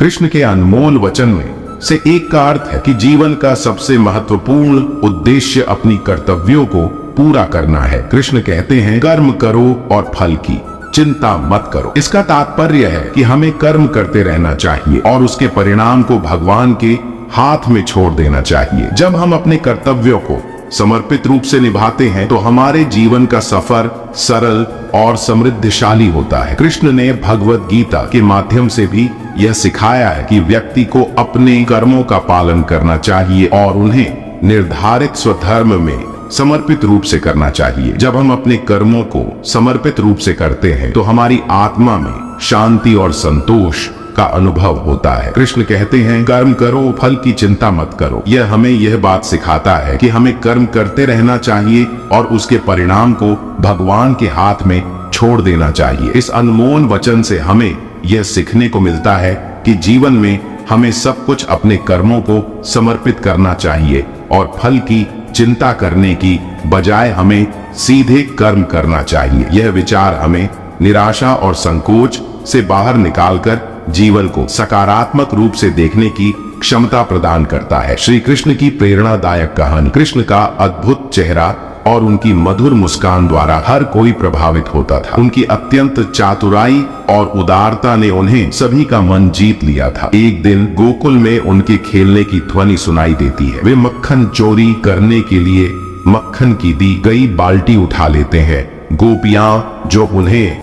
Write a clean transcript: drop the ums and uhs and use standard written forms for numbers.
कृष्ण के अनमोल वचन में से एक का अर्थ है कि जीवन का सबसे महत्वपूर्ण उद्देश्य अपनी कर्तव्यों को पूरा करना है। कृष्ण कहते हैं कर्म करो और फल की चिंता मत करो। इसका तात्पर्य है कि हमें कर्म करते रहना चाहिए और उसके परिणाम को भगवान के हाथ में छोड़ देना चाहिए। जब हम अपने कर्तव्यों को समर्पित रूप से निभाते हैं तो हमारे जीवन का सफर सरल और समृद्धशाली होता है। कृष्ण ने भगवत गीता के माध्यम से भी यह सिखाया है कि व्यक्ति को अपने कर्मों का पालन करना चाहिए और उन्हें निर्धारित स्वधर्म में समर्पित रूप से करना चाहिए। जब हम अपने कर्मों को समर्पित रूप से करते हैं तो हमारी आत्मा में शांति और संतोष का अनुभव होता है। कृष्ण कहते हैं कर्म करो फल की चिंता मत करो। यह हमें यह बात सिखाता है कि हमें कर्म करते रहना चाहिए और उसके परिणाम को भगवान के हाथ में छोड़ देना चाहिए। इस अनमोल वचन से हमें यह सीखने को मिलता है कि जीवन में हमें सब कुछ अपने कर्मों को समर्पित करना चाहिए और फल की चिंता करने की बजाय हमें सीधे कर्म करना चाहिए। यह विचार हमें निराशा और संकोच से बाहर निकालकर जीवन को सकारात्मक रूप से देखने की क्षमता प्रदान करता है। श्री कृष्ण की प्रेरणादायक कहानी। कृष्ण का अद्भुत चेहरा और उनकी मधुर मुस्कान द्वारा हर कोई प्रभावित होता था। उनकी अत्यंत चातुराई और उदारता ने उन्हें सभी का मन जीत लिया था। एक दिन गोकुल में उनके खेलने की ध्वनि सुनाई देती है। वे मक्खन चोरी करने के लिए मक्खन की दी गई बाल्टी उठा लेते हैं। गोपियां जो उन्हें